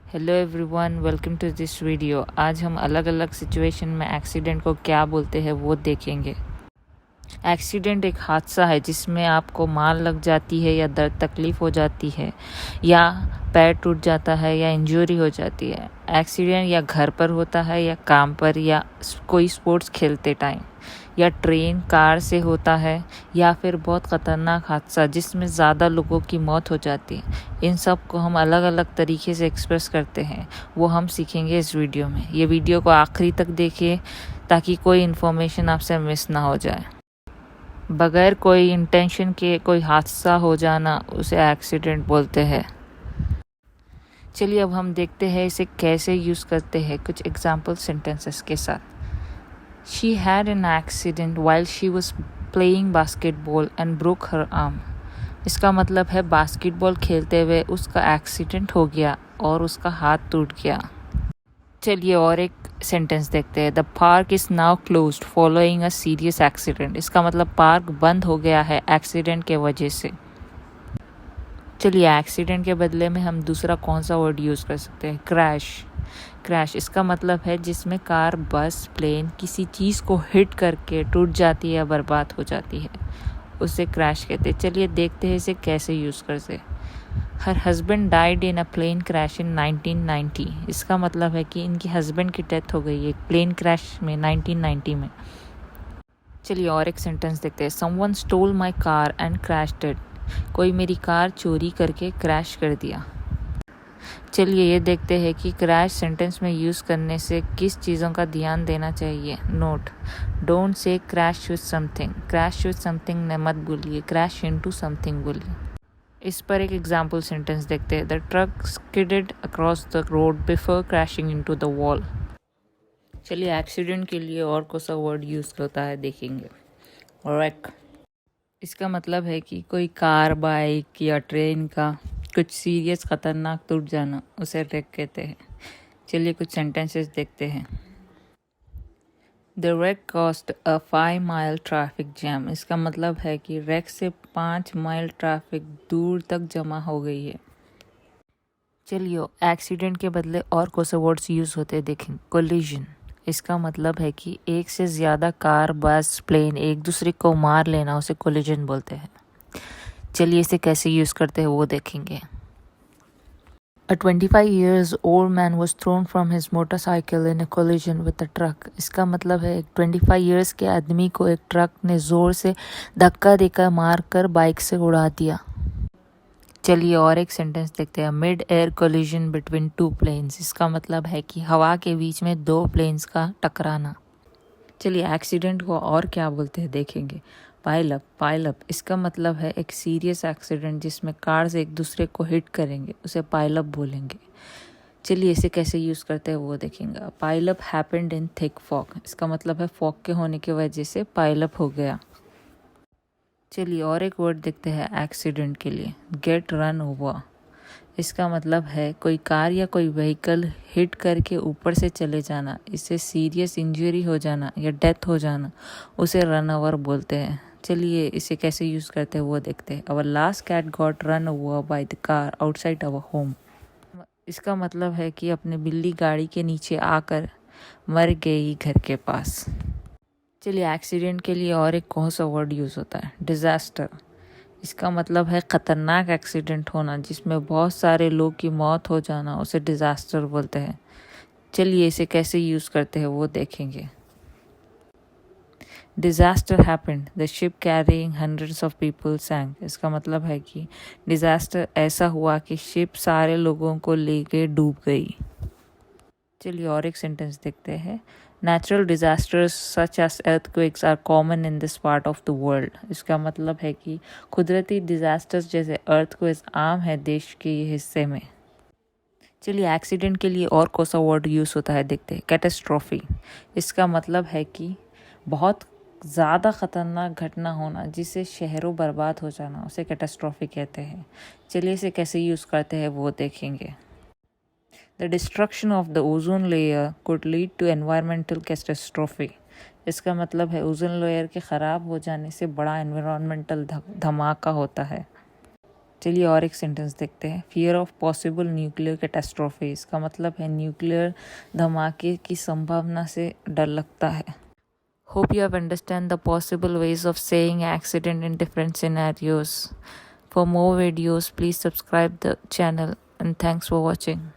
Hello everyone, welcome to this video. आज हम अलग अलग सिचुएशन में एक्सीडेंट को क्या बोलते हैं वो देखेंगे। एक्सीडेंट एक हादसा है जिसमें आपको मार लग जाती है या दर्द तकलीफ़ हो जाती है या पैर टूट जाता है या इंजरी हो जाती है। एक्सीडेंट या घर पर होता है या काम पर या कोई स्पोर्ट्स खेलते टाइम या ट्रेन कार से होता है या फिर बहुत ख़तरनाक हादसा जिसमें ज़्यादा लोगों की मौत हो जाती है। इन सब को हम अलग अलग तरीके से एक्सप्रेस करते हैं, वो हम सीखेंगे इस वीडियो में। ये वीडियो को आखिरी तक देखिए ताकि कोई इन्फॉर्मेशन आपसे मिस ना हो जाए। बगैर कोई इंटेंशन के कोई हादसा हो जाना उसे एक्सीडेंट बोलते हैं। चलिए अब हम देखते हैं इसे कैसे यूज़ करते हैं कुछ एग्जाम्पल सेंटेंसेस के साथ। She had an accident while she was playing basketball and broke her arm. इसका मतलब है बास्केटबॉल खेलते हुए उसका एक्सीडेंट हो गया और उसका हाथ टूट गया। चलिए और एक सेंटेंस देखते हैं। The park is now closed following a serious accident. इसका मतलब पार्क बंद हो गया है एक्सीडेंट के वजह से। चलिए एक्सीडेंट के बदले में हम दूसरा कौन सा वर्ड यूज़ कर सकते हैं? क्रैश। क्रैश इसका मतलब है जिसमें कार, बस, प्लेन किसी चीज़ को हिट करके टूट जाती है या बर्बाद हो जाती है, उसे क्रैश कहते हैं। चलिए देखते हैं इसे कैसे यूज़ करते। हर husband died in a plane crash in 1990। इसका मतलब है कि इनकी हस्बैंड की डेथ हो गई है प्लेन क्रैश में 1990 में। चलिए और एक सेंटेंस देखते हैं। Someone stole my car and crashed it. कोई मेरी कार चोरी करके क्रैश कर दिया। चलिए ये देखते हैं कि क्रैश सेंटेंस में यूज़ करने से किस चीज़ों का ध्यान देना चाहिए। Note, don't say crash with something. Crash with something ने मत बोलिए, क्रैश इनटू समथिंग बोलिए। इस पर एक एग्जाम्पल सेंटेंस देखते हैं। The truck skidded across the road before crashing into the wall. चलिए एक्सीडेंट के लिए और कौन सा वर्ड यूज़ होता है देखेंगे। रैक। इसका मतलब है कि कोई कार, बाइक या ट्रेन का कुछ सीरियस ख़तरनाक टूट जाना उसे रेक कहते हैं। चलिए कुछ सेंटेंसेस देखते हैं। The wreck caused a 5 mile traffic jam. इसका मतलब है कि रेक से 5 माइल ट्रैफिक दूर तक जमा हो गई है। चलिए एक्सीडेंट के बदले और कौन से वर्ड्स यूज़ होते हैं देखें। कोलिजन। इसका मतलब है कि एक से ज़्यादा कार, बस, प्लेन एक दूसरे को मार लेना उसे कोलिजन बोलते हैं। चलिए इसे कैसे यूज़ करते हैं वो देखेंगे। A 25 years old man was thrown from his motorcycle in a collision with a truck. इसका मतलब है एक 25 years के आदमी को एक ट्रक ने ज़ोर से धक्का देकर मार कर बाइक से उड़ा दिया। चलिए और एक सेंटेंस देखते हैं। Mid air collision between two planes. इसका मतलब है कि हवा के बीच में दो प्लेन्स का टकराना। चलिए एक्सीडेंट को और क्या बोलते हैं देखेंगे। पाइल अप इसका मतलब है एक सीरियस एक्सीडेंट जिसमें कार से एक दूसरे को हिट करेंगे, उसे पाइल अप बोलेंगे। चलिए इसे कैसे यूज़ करते हैं वो देखेंगे। Pile up happened in thick fog. इसका मतलब है फॉग के होने की वजह से पाइल अप हो गया। चलिए और एक वर्ड देखते हैं एक्सीडेंट के लिए। Get run over. इसका मतलब है कोई कार या कोई व्हीकल हिट करके ऊपर से चले जाना, इससे सीरियस इंजरी हो जाना या डेथ हो जाना, उसे रन ओवर बोलते हैं। चलिए इसे कैसे यूज़ करते हैं वो देखते हैं। Our last cat got run over by the car outside our home. इसका मतलब है कि अपने बिल्ली गाड़ी के नीचे आकर मर गई घर के पास। चलिए एक्सीडेंट के लिए और एक कौन सा वर्ड यूज़ होता है? डिज़ास्टर। इसका मतलब है ख़तरनाक एक्सीडेंट होना जिसमें बहुत सारे लोग की मौत हो जाना, उसे डिज़ास्टर बोलते हैं। चलिए इसे कैसे यूज़ करते हैं वो देखेंगे। Disaster happened, the ship carrying hundreds of people sank. इसका मतलब है कि डिज़ास्टर ऐसा हुआ कि शिप सारे लोगों को लेके डूब गई। चलिए और एक सेंटेंस देखते हैं। Natural disasters such as earthquakes are common in this part of the world. इसका मतलब है कि कुदरती डिज़ास्टर्स जैसे अर्थक्वेक्स आम है देश के ये हिस्से में। चलिए एक्सीडेंट के लिए और कौन सा वर्ड यूज़ होता है देखते हैं। कैटास्ट्रॉफी। इसका मतलब है कि बहुत ज़्यादा ख़तरनाक घटना होना जिससे शहरों बर्बाद हो जाना, उसे कैटास्ट्रॉफी कहते हैं। चलिए इसे कैसे यूज़ करते हैं वो देखेंगे। The destruction of the ozone layer could lead to environmental catastrophe. इसका मतलब है ओजोन लेयर के ख़राब हो जाने से बड़ा एनवायरमेंटल धमाका होता है। चलिए और एक सेंटेंस देखते हैं। Fear of possible nuclear catastrophe, इसका मतलब है न्यूक्लियर धमाके की संभावना से डर लगता है। Hope you have understand the possible ways of saying accident in different scenarios. For more videos, please subscribe the channel and thanks for watching.